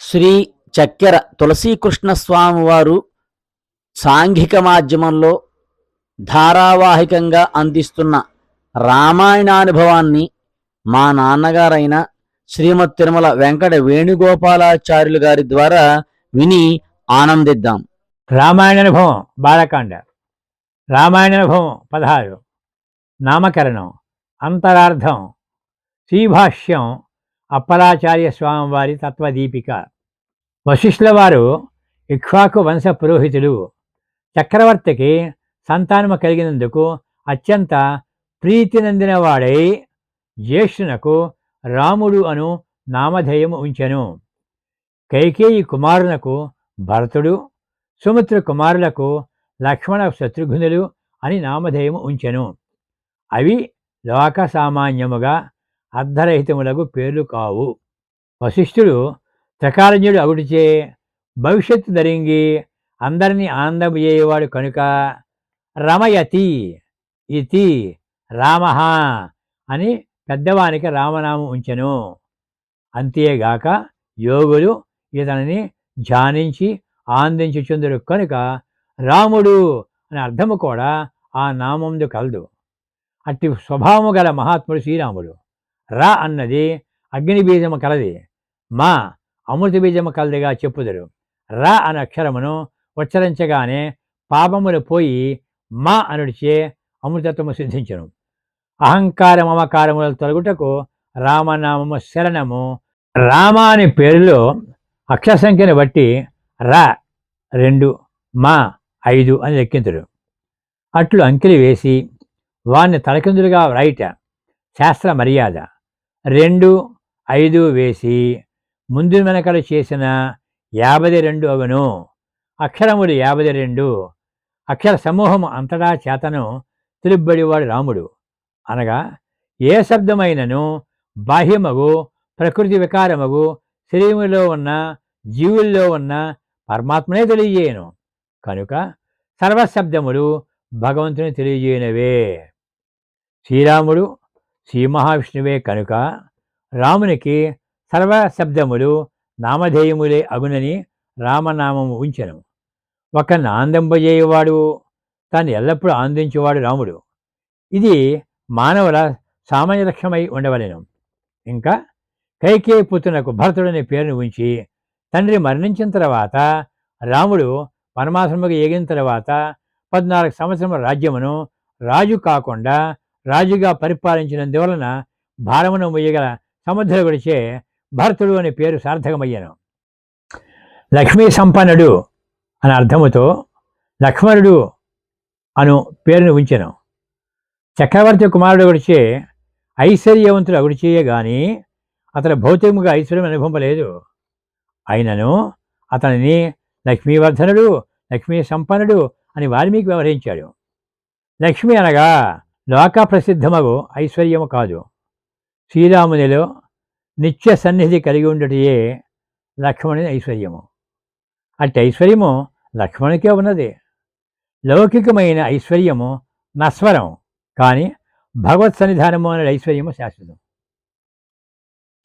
శ్రీ చక్కెర తులసీకృష్ణస్వామివారు సాంఘిక మాధ్యమంలో ధారావాహికంగా అందిస్తున్న రామాయణానుభవాన్ని మా నాన్నగారైన శ్రీమతి తిరుమల వెంకట వేణుగోపాలాచార్యులు గారి ద్వారా విని ఆనందిద్దాం. రామాయణానుభవం బాలకాండ. రామాయణానుభవం 16. నామకరణం. అంతరార్థం. శ్రీభాష్యం అప్పలాచార్య స్వామివారి తత్వదీపిక. వశిష్ఠుల వారు ఇక్ష్వాకు వంశ పురోహితులు. చక్రవర్తికి సంతానము కలిగినందుకు అత్యంత ప్రీతి నందినవాడై జ్యేష్ఠునకు రాముడు అను నామధేయము ఉంచెను. కైకేయి కుమారునకు భరతుడు, సుమిత్ర కుమారులకు లక్ష్మణ శత్రుఘ్నులు అని నామధేయము ఉంచెను. అవి లోక సామాన్యముగా అర్ధరహితములకు పేర్లు కావు. వశిష్ఠుడు త్రికాలజ్ఞుడు అగుటిచే భవిష్యత్తు ధరింగి అందరినీ ఆనందమయ్యేవాడు కనుక రమయతి ఇతి రామ అని పెద్దవానికి రామనామం ఉంచెను. అంతేగాక యోగులు ఇతనిని ధ్యానించి ఆనందించుచుందురు కనుక రాముడు అనే అర్థము కూడా ఆ నామందు కలదు. అట్టి స్వభావము గల మహాత్ముడు శ్రీరాముడు. రా అన్నది అగ్ని బీజము కలది, మా అమృత బీజము కలదిగా చెప్పుదురు. రా అనే అక్షరమును ఉచ్చరించగానే పాపములు పోయి మా అనుడిచే అమృతత్వము సిద్ధించను. అహంకార మమకారములు తొలగుటకు రామనామము శరణము. రామ అనే పేరులో అక్షర సంఖ్యను బట్టి రా 2, మా 5 అని లెక్కింతుడు. అట్లు అంకెలు వేసి వారిని తలకిందులుగా వ్రాయిట శాస్త్ర మర్యాద. 2, 5 వేసి ముందు వెనకలు చేసిన 52 అగును. అక్షరములు 52. అక్షర సమూహము అంతటా చేతను తెలుబడివాడు రాముడు. అనగా ఏ శబ్దమైనను బాహ్యమగు ప్రకృతి వికారమగు శరీరములో ఉన్న జీవుల్లో ఉన్న పరమాత్మనే తెలియజేయను కనుక సర్వశబ్దములు భగవంతుని తెలియజేయనవే. శ్రీరాముడు శ్రీ మహావిష్ణువే కనుక రామునికి సర్వశబ్దములు నామధేయములే అగునని రామనామము ఉంచెను. ఒకరిని ఆనందింపజేయవాడు, తాను ఎల్లప్పుడూ ఆనందించేవాడు రాముడు. ఇది మానవుల సామాన్య లక్ష్యమై ఉండవలెను. ఇంకా కైకేయి పుత్రునకు భరతుడనే పేరును ఉంచి తండ్రి మరణించిన తర్వాత రాముడు వనవాసముగా ఏగిన తర్వాత 14 సంవత్సరముల రాజ్యమును రాజు కాకుండా రాజుగా పరిపాలించినందువలన భారమును మొయ్యగల సముద్రగుడిచే భరతుడు అనే పేరు సార్థకమయ్యను. లక్ష్మీ సంపన్నుడు అనే అర్థముతో లక్ష్మణుడు అను పేరును ఉంచెను. చక్రవర్తి కుమారుడు గుడిచే ఐశ్వర్యవంతుడు అగుడిచేయే గాని అతను భౌతికముగా ఐశ్వర్యం అనుభవింపలేదు. అయినను అతనిని లక్ష్మీవర్ధనుడు, లక్ష్మీ సంపన్నుడు అని వాల్మీకి వ్యవహరించాడు. లక్ష్మి అనగా లోక ప్రసిద్ధమగు ఐశ్వర్యము కాదు. శ్రీరామునిలో నిత్య సన్నిధి కలిగి ఉండటయే లక్ష్మణుని ఐశ్వర్యము. అట్టి ఐశ్వర్యము లక్ష్మణునికే ఉన్నది. లౌకికమైన ఐశ్వర్యము నశ్వరం, కానీ భగవత్ సన్నిధానము అనే ఐశ్వర్యము శాశ్వతం.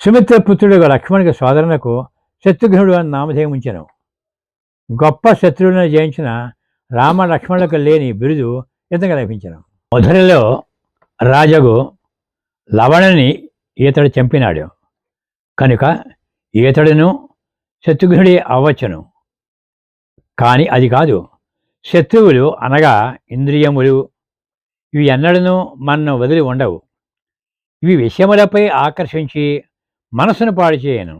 సుమిత్రపుత్రుడు లక్ష్మణునికి సోదరునకు శత్రుఘ్నుడు అని నామధేయం ఉంచెను. గొప్ప శత్రువులను జయించిన రామ లక్ష్మణులకు లేని బిరుదు ఇతనికి లభించను. మధురలో రాజగు లవణుని ఈతడు చంపినాడు కనుక ఈతడును శత్రుఘ్నుడే అవ్వచ్చును. కానీ అది కాదు. శత్రువులు అనగా ఇంద్రియములు ఇవి ఎన్నడూ మనను వదిలి ఉండవు. ఇవి విషయములపై ఆకర్షించి మనసును పాడు చేయను.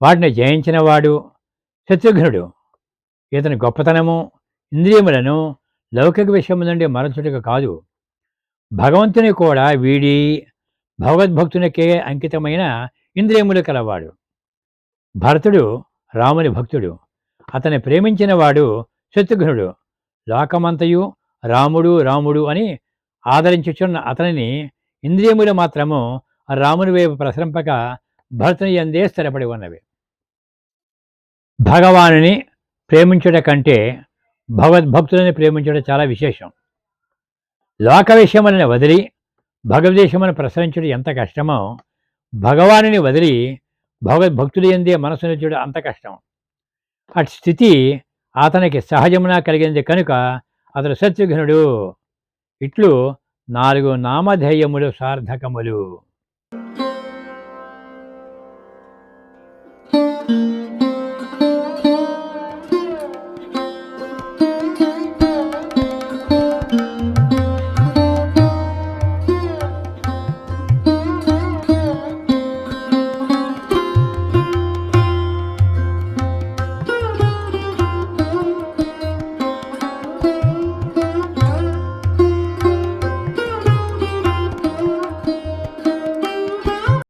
వాటిని జయించిన వాడు శత్రుఘ్నుడు. ఇతని గొప్పతనము ఇంద్రియములను లౌకిక విషయము నుండి మరచుటకు కాదు, భగవంతుని కూడా వీడి భగవద్భక్తునికే అంకితమైన ఇంద్రియములు కలవాడు. భరతుడు రాముని భక్తుడు. అతని ప్రేమించిన వాడు శత్రుఘ్నుడు. లోకమంతయు రాముడు రాముడు అని ఆదరించుచున్న అతనిని ఇంద్రియములు మాత్రము రాముని వైపు ప్రసరింపక భరతుని యందే స్థిరపడి ఉన్నవి. భగవానుని ప్రేమించుట కంటే భగవద్భక్తులని ప్రేమించుట చాలా విశేషం. లోక విషయములను వదిలి భగవద్దేశమును ప్రసరించుట ఎంత కష్టమో, భగవానుని వదిలి భగవద్భక్తులు ఎందే మనసు నిలుచుట అంత కష్టం. అటు స్థితి అతనికి సహజమున కలిగింది కనుక అతడు శత్రుఘ్నుడు. ఇట్లు 4 నామధేయములు సార్థకములు.